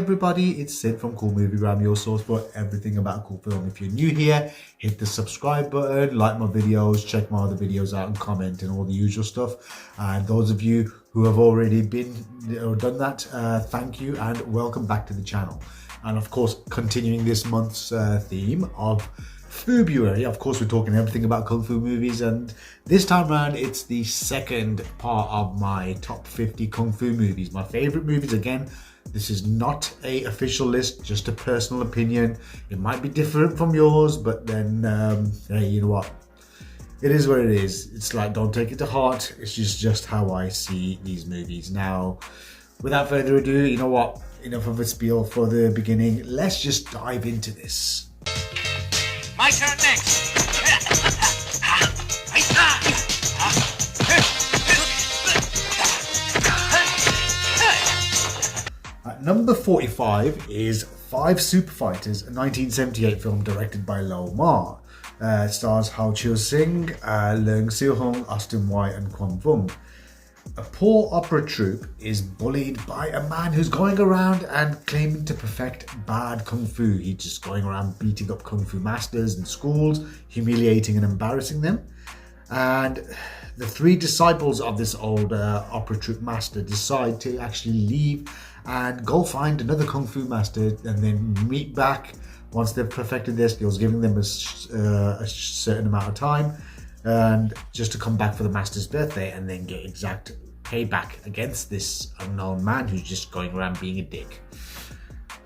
everybody, it's Sid from Cool Movie Ram, your source for everything about cool film. If you're new here, hit the subscribe button, like my videos, check my other videos out and comment and all the usual stuff. And those of you who have already done that, thank you and welcome back to the channel. And of course, continuing this month's theme of FU-BRUARY. Of course, we're talking everything about Kung Fu movies, and this time around it's the second part of my top 50 Kung Fu movies. My favorite movies. Again, this is not a official list, just a personal opinion. It might be different from yours, but then, hey, you know what? It is what it is. It's like, don't take it to heart. It's just how I see these movies. Now, without further ado, you know what? Enough of a spiel for the beginning. Let's just dive into this. My turn next. At number 45 is Five Super Fighters, a 1978 film directed by Lo Ma. It stars Hao Chiu-sing, Leung Seo-hung, Austin White and Kwon Vung. A poor opera troupe is bullied by a man who's going around and claiming to perfect bad kung fu. He's just going around beating up kung fu masters in schools, humiliating and embarrassing them. And the three disciples of this old opera troupe master decide to actually leave and go find another kung fu master and then meet back once they've perfected their skills, giving them a certain amount of time, and just to come back for the master's birthday and then get exact payback against this unknown man who's just going around being a dick.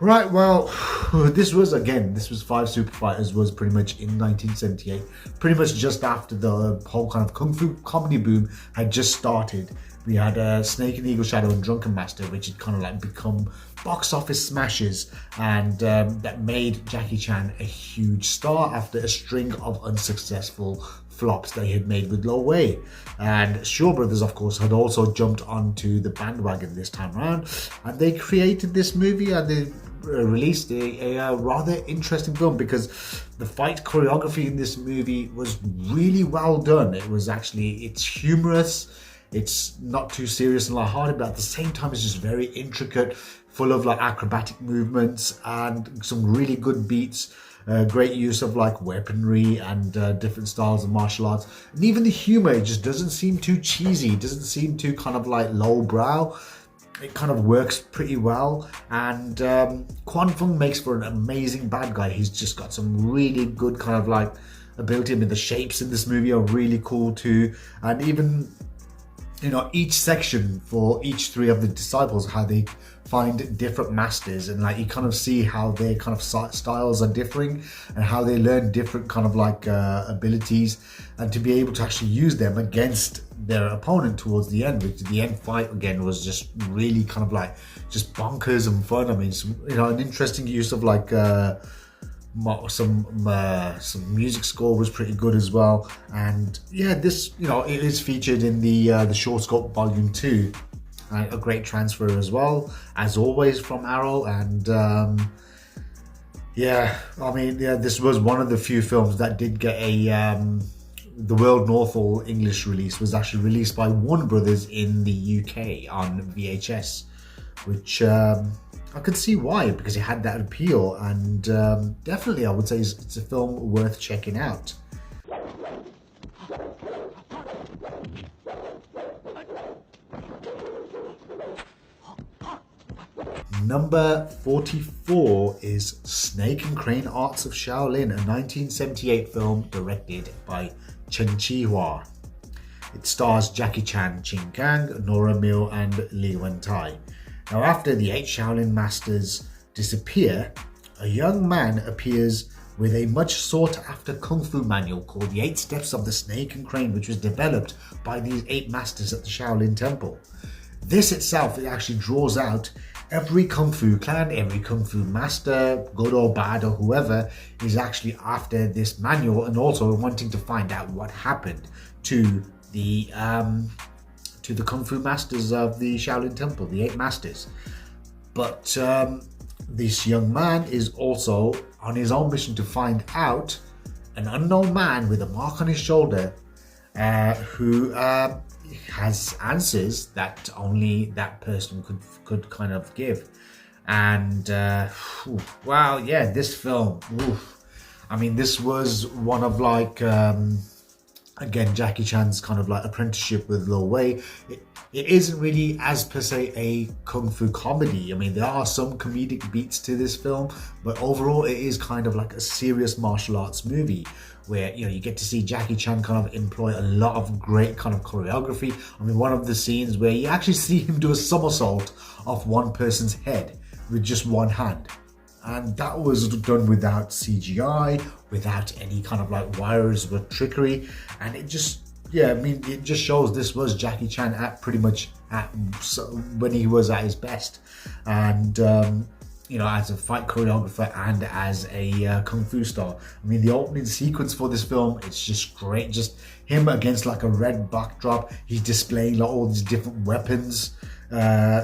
Right, well, this was Five Super Fighters was pretty much in 1978, pretty much just after the whole kind of kung fu comedy boom had just started. We had Snake and Eagle Shadow and Drunken Master, which had kind of like become box office smashes, and that made Jackie Chan a huge star after a string of unsuccessful flops they had made with Lo Wei. And Shaw Brothers, of course, had also jumped onto the bandwagon this time around, and they created this movie and they released a rather interesting film, because the fight choreography in this movie was really well done. It's humorous. It's not too serious and lighthearted, but at the same time, it's just very intricate, full of like acrobatic movements and some really good beats. Great use of like weaponry and different styles of martial arts. And even the humor, it just doesn't seem too cheesy. It doesn't seem too kind of like lowbrow. It kind of works pretty well. And Kwon Vung makes for an amazing bad guy. He's just got some really good kind of like ability. I mean, the shapes in this movie are really cool too. And even, you know, each section for each three of the disciples, how they find different masters, and like you kind of see how their kind of styles are differing and how they learn different kind of like abilities, and to be able to actually use them against their opponent towards the end, which the end fight again was just really kind of like just bonkers and fun. I mean, an interesting use of like some music score was pretty good as well. And yeah, this, it is featured in the Short Scope Volume 2. A great transfer as well, as always, from Arrow. And this was one of the few films that did get the World Northall English release. Was actually released by Warner Brothers in the UK on VHS, which I could see why, because it had that appeal. And definitely I would say it's a film worth checking out. Number 44 is Snake and Crane Arts of Shaolin, a 1978 film directed by Chen Chi-hua. It stars Jackie Chan, Chin Kang, Nora Mill and Li Wen-tai. Now, after the 8 Shaolin masters disappear, a young man appears with a much sought after kung fu manual called The 8 Steps of the Snake and Crane, which was developed by these 8 masters at the Shaolin Temple. This itself, it actually draws out every kung fu clan, every kung fu master, good or bad or whoever, is actually after this manual, and also wanting to find out what happened to the kung fu masters of the Shaolin Temple, the 8 masters. But this young man is also on his own mission to find out an unknown man with a mark on his shoulder who has answers that only that person could kind of give. And wow, yeah, this film, I mean, this was one of like again, Jackie Chan's kind of like apprenticeship with Lil Wei. It isn't really as per se a kung fu comedy. I mean, there are some comedic beats to this film, but overall it is kind of like a serious martial arts movie where, you know, you get to see Jackie Chan kind of employ a lot of great kind of choreography. I mean, one of the scenes where you actually see him do a somersault off one person's head with just one hand. And that was done without CGI, without any kind of like wires or trickery. And it just, yeah, I mean, it just shows this was Jackie Chan at pretty much when he was at his best. And, you know, as a fight choreographer and as a kung fu star. I mean, the opening sequence for this film, it's just great. Just him against like a red backdrop. He's displaying like all these different weapons.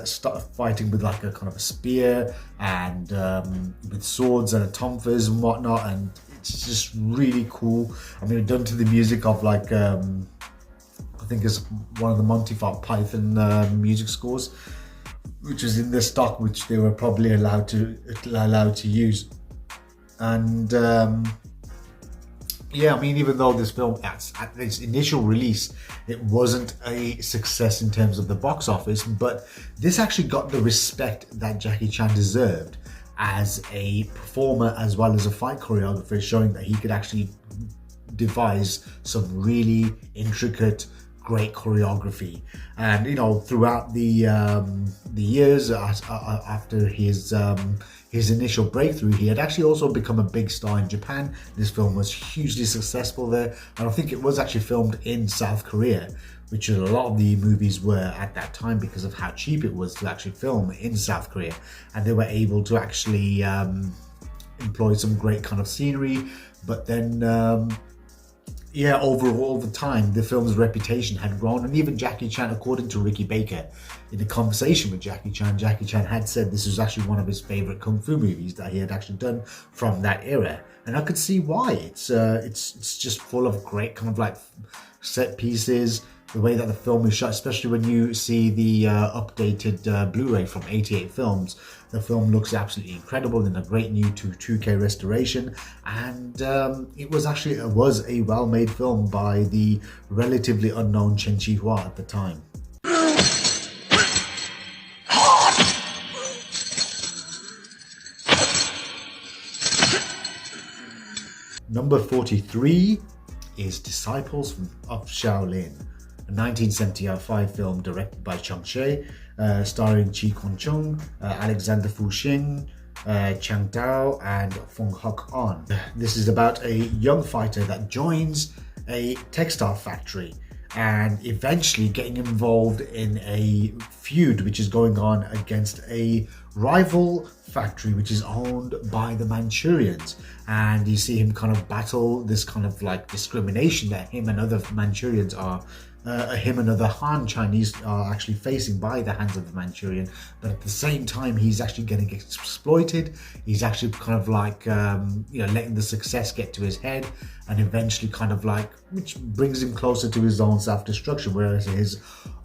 Start fighting with like a kind of a spear and with swords and tonfas and whatnot, and it's just really cool. I mean, done to the music of like I think it's one of the Monty Python music scores, which was in the stock, which they were probably allowed to use. And yeah, I mean, even though this film at its initial release, it wasn't a success in terms of the box office, but this actually got the respect that Jackie Chan deserved as a performer as well as a fight choreographer, showing that he could actually devise some really intricate, great choreography. And you know, throughout the years after his initial breakthrough, he had actually also become a big star in Japan. This film was hugely successful there, and I think it was actually filmed in South Korea, which a lot of the movies were at that time because of how cheap it was to actually film in South Korea. And they were able to actually employ some great kind of scenery, but then yeah, overall the time, the film's reputation had grown, and even Jackie Chan, according to Ricky Baker, in a conversation with Jackie Chan had said this was actually one of his favorite kung fu movies that he had actually done from that era, and I could see why. It's just full of great kind of like set pieces. The way that the film is shot, especially when you see the updated Blu-ray from 88 Films, the film looks absolutely incredible in a great new 2K restoration, and it was a well-made film by the relatively unknown Chen Chi-hua at the time. Number 43 is Disciples of Shaolin, a 1975 film directed by Chang She, starring Chi Kwon-chung, Alexander Fu-Shing, Chang Dao, and Fong Hok-on. This is about a young fighter that joins a textile factory and eventually getting involved in a feud which is going on against a rival factory which is owned by the Manchurians. And you see him kind of battle this kind of like discrimination that him and other Manchurians are him and other Han Chinese are actually facing by the hands of the Manchurian, but at the same time he's actually getting exploited. He's actually kind of like letting the success get to his head, and eventually kind of like, which brings him closer to his own self-destruction, whereas his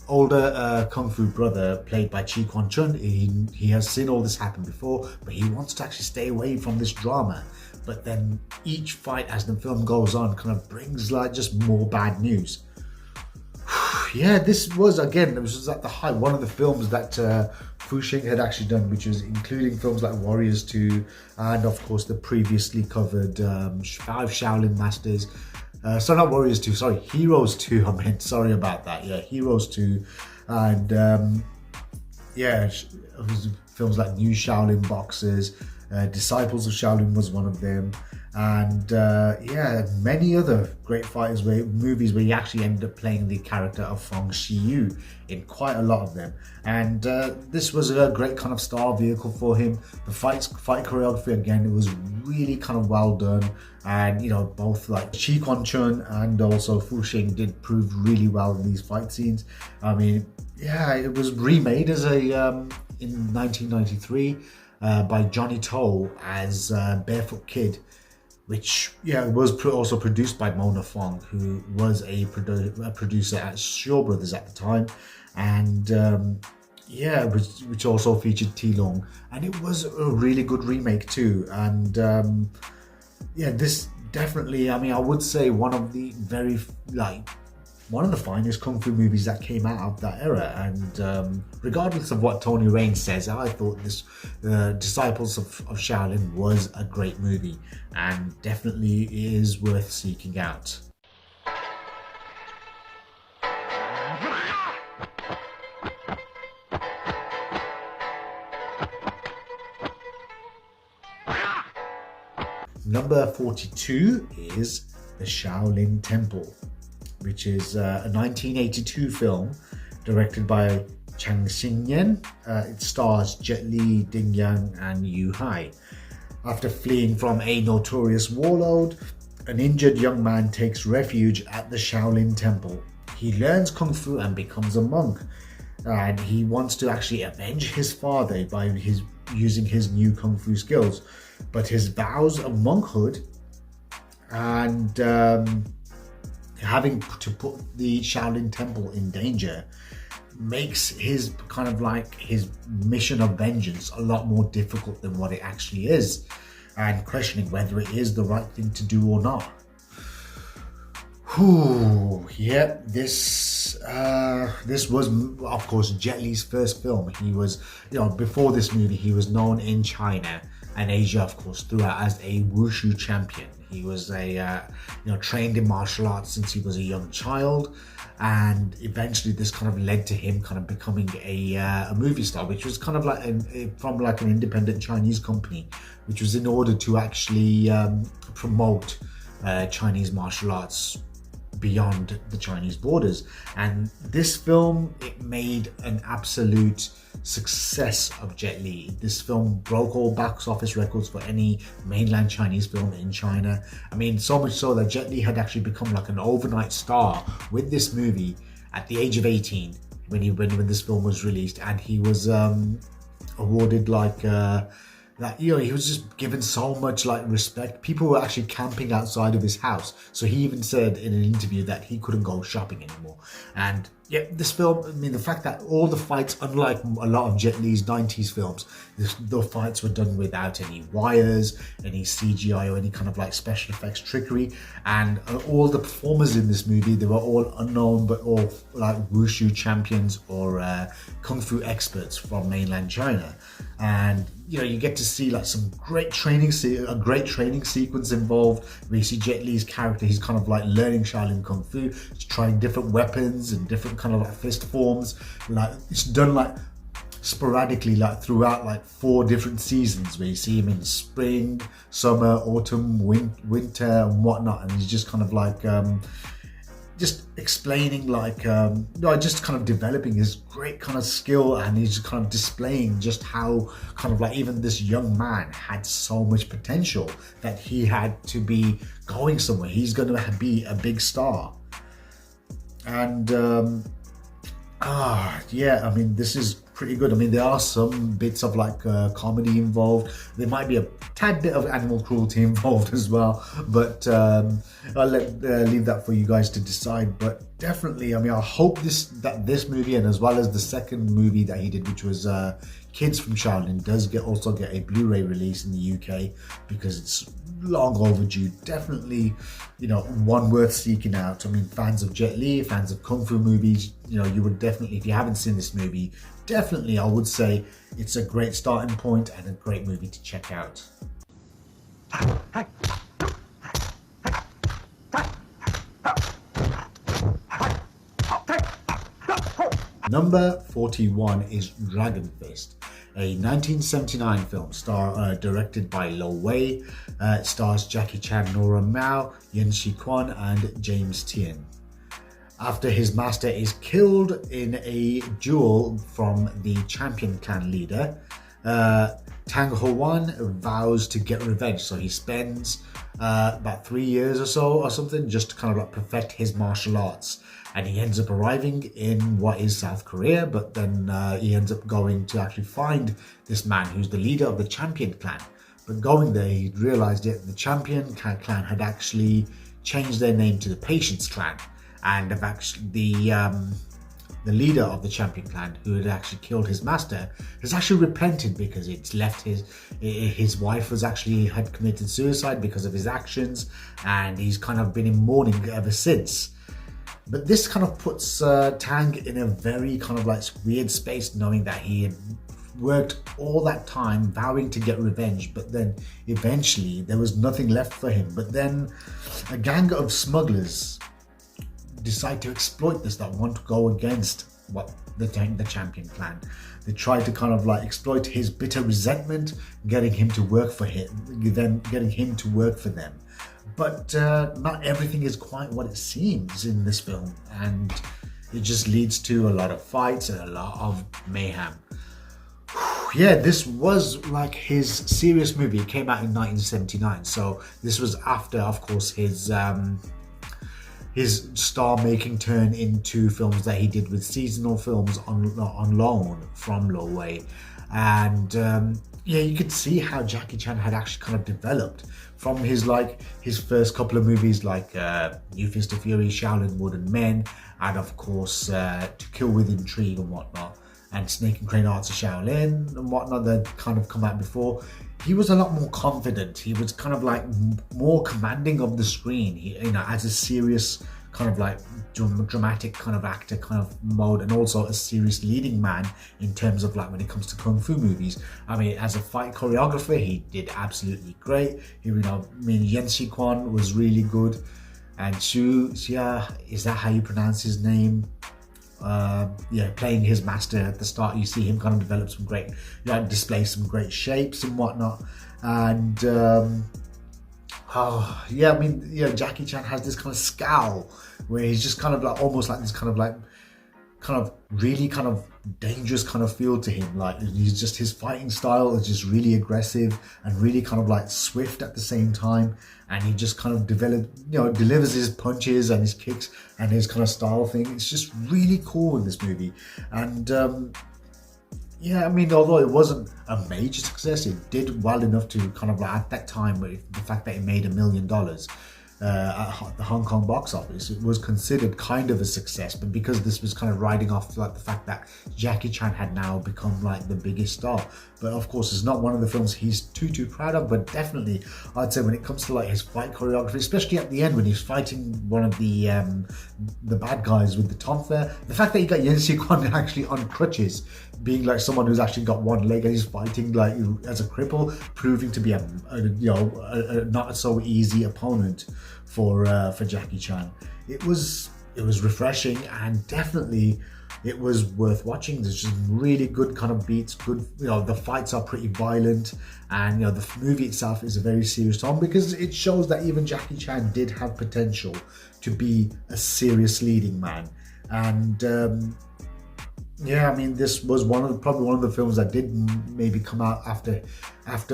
older kung fu brother, played by Chi Kwon-chung, he has seen all this happen before, but he wants to actually stay away from this drama. But then each fight as the film goes on kind of brings like just more bad news. Yeah, this was at the height, one of the films that Fu-Shing had actually done, which was including films like Warriors 2 and of course the previously covered 5 Shaolin Masters. Not Warriors 2, sorry, Heroes 2 I meant, sorry about that. Yeah, Heroes 2 and films like New Shaolin Boxers, Disciples of Shaolin was one of them, and many other great movies where he actually ended up playing the character of Fong Shiyu in quite a lot of them. And this was a great kind of star vehicle for him. The fight choreography, again, it was really kind of well done, and you know, both like Chi Kwon-chung and also Fu-Shing did prove really well in these fight scenes. I mean, yeah, it was remade as a in 1993 by Johnny To as Barefoot Kid, which was also produced by Mona Fong, who was a producer at Shaw Brothers at the time. And Yeah, which also featured T Long, and it was a really good remake too. And yeah, this definitely, I mean, I would say one of the very like one of the finest kung fu movies that came out of that era. And regardless of what Tony Rain says, I thought this Disciples of Shaolin was a great movie and definitely is worth seeking out. Number 42 is The Shaolin Temple, which is a 1982 film directed by Chang Xingyan. It stars Jet Li, Ding Yang, and Yu Hai. After fleeing from a notorious warlord, an injured young man takes refuge at the Shaolin Temple. He learns Kung Fu and becomes a monk, and he wants to actually avenge his father by using his new Kung Fu skills. But his vows of monkhood and having to put the Shaolin Temple in danger makes his kind of like his mission of vengeance a lot more difficult than what it actually is, and questioning whether it is the right thing to do or not. Yeah, this was of course Jet Li's first film. He was, before this movie, he was known in China and Asia, of course, throughout as a wushu champion. He was trained in martial arts since he was a young child, and eventually this kind of led to him kind of becoming a movie star, which was kind of like from like an independent Chinese company, which was in order to actually promote Chinese martial arts beyond the Chinese borders. And this film, it made an absolute success of Jet Li. This film broke all box office records for any mainland Chinese film in China. I mean, so much so that Jet Li had actually become like an overnight star with this movie at the age of 18 when this film was released, and he was awarded like that, he was just given so much like respect. People were actually camping outside of his house. So he even said in an interview that he couldn't go shopping anymore. And yeah, this film, I mean, the fact that all the fights, unlike a lot of Jet Li's 90s films, the fights were done without any wires, any CGI, or any kind of like special effects trickery. And all the performers in this movie, they were all unknown, but all like wushu champions or kung fu experts from mainland China. And you get to see like some great training, a great training sequence involved where you see Jet Li's character. He's kind of like learning Shaolin Kung Fu, he's trying different weapons and different kind of like fist forms. Like it's done like sporadically, like throughout like 4 different seasons, where you see him in spring, summer, autumn, winter, and whatnot. And he's just kind of like just explaining like just kind of developing his great kind of skill, and he's kind of displaying just how kind of like even this young man had so much potential that he had to be going somewhere. He's going to be a big star. And yeah, I mean, this is pretty good. I mean, there are some bits of like comedy involved. There might be a tad bit of animal cruelty involved as well, but I'll leave that for you guys to decide. But definitely, I mean, I hope that this movie, and as well as the second movie that he did, which was Kids from Shaolin, does also get a Blu-ray release in the UK, because it's long overdue. Definitely, one worth seeking out. I mean, fans of Jet Li, fans of Kung Fu movies, you would definitely, if you haven't seen this movie, definitely I would say it's a great starting point and a great movie to check out. Number 41 is Dragon Fist, a 1979 film directed by Lo Wei. It stars Jackie Chan, Nora Mao, Yen Shi-kwan, and James Tien. After his master is killed in a duel from the Champion Clan leader, Tang Ho-wan vows to get revenge. So he spends about 3 years or so or something just to kind of like perfect his martial arts. And he ends up arriving in what is South Korea, but then he ends up going to actually find this man who's the leader of the Champion Clan. But going there, he realized that the Champion Clan had actually changed their name to the Patience Clan. And have actually the leader of the champion clan, who had actually killed his master, has actually repented because it's left his wife had committed suicide because of his actions, and he's kind of been in mourning ever since. But this kind of puts Tang in a very kind of like weird space, knowing that he had worked all that time vowing to get revenge, but then eventually there was nothing left for him. But then a gang of smugglers decide to exploit this, that want to go against what the champion clan. They try to kind of like exploit his bitter resentment, getting him to work for them. But not everything is quite what it seems in this film, and it just leads to a lot of fights and a lot of mayhem. Yeah, this was like his serious movie. It came out in 1979, so this was after, of course, his star-making turn into films that he did with seasonal films on loan from Lowe. And yeah, you could see how Jackie Chan had actually kind of developed from his first couple of movies like New Fist of Fury, Shaolin Wooden Men, and of course To Kill with Intrigue and whatnot, and Snake and Crane Arts of Shaolin and whatnot that kind of come out before. He was a lot more confident. He was kind of like more commanding of the screen. He, as a serious kind of like dramatic kind of actor kind of mode, and also a serious leading man in terms of like when it comes to kung fu movies. I mean, as a fight choreographer, he did absolutely great. Yan Shiquan was really good, and Xia, is that how you pronounce his name? Playing his master at the start, you see him kind of develop some great, display some great shapes and whatnot. And Jackie Chan has this kind of scowl where he's just kind of like almost like this kind of really kind of dangerous kind of feel to him. Like he's just, his fighting style is just really aggressive and really kind of like swift at the same time, and he just kind of delivers his punches and his kicks and his kind of style thing. It's just really cool in this movie. And although it wasn't a major success, it did well enough to kind of like, at that time, with the fact that it made $1 million at the Hong Kong box office, it was considered kind of a success. But because this was kind of riding off like the fact that Jackie Chan had now become like the biggest star, but of course it's not one of the films he's too proud of. But definitely I'd say when it comes to like his fight choreography, especially at the end when he's fighting one of the bad guys with the tonfa, the fact that you got Yan Xi-Kwan actually on crutches, being like someone who's actually got one leg and he's fighting like as a cripple, proving to be a not so easy opponent for Jackie Chan. It was refreshing, and definitely it was worth watching. There's just really good kind of beats, good, the fights are pretty violent, and the movie itself is a very serious tone, because it shows that even Jackie Chan did have potential to be a serious leading man. And this was probably one of the films that did maybe come out after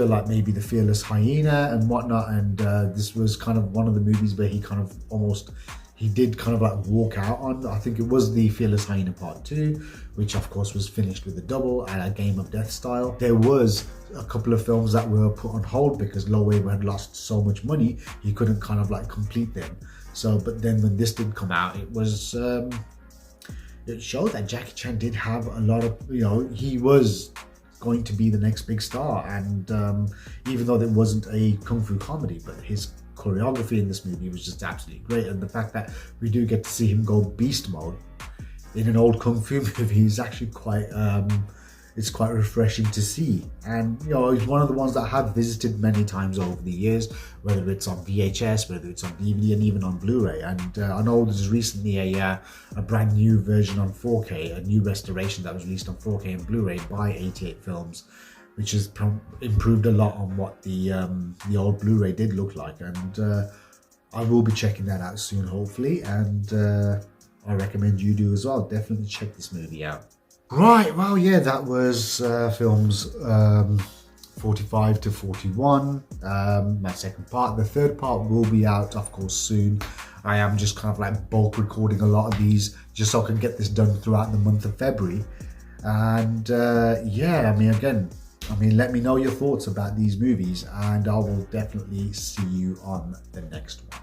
like maybe The Fearless Hyena and whatnot, and this was kind of one of the movies where he did kind of like walk out on. I think it was The Fearless Hyena Part 2, which of course was finished with a double and a Game of Death style. There was a couple of films that were put on hold because Lowe had lost so much money, he couldn't kind of like complete them. So, but then when this did come out, it was it showed that Jackie Chan did have a lot of, he was going to be the next big star. And even though it wasn't a kung fu comedy, but his choreography in this movie was just absolutely great. And the fact that we do get to see him go beast mode in an old kung fu movie is actually quite it's quite refreshing to see. And it's one of the ones that I have visited many times over the years, whether it's on VHS, whether it's on DVD, and even on Blu-ray. And I know there's recently a brand new version on 4K, a new restoration that was released on 4K and Blu-ray by 88 Films, which has improved a lot on what the old Blu-ray did look like. And I will be checking that out soon, hopefully, and I recommend you do as well. Definitely check this movie out. Right, well, yeah, that was films 45 to 41, my second part. The third part will be out, of course, soon. I am just kind of like bulk recording a lot of these just so I can get this done throughout the month of February. And let me know your thoughts about these movies, and I will definitely see you on the next one.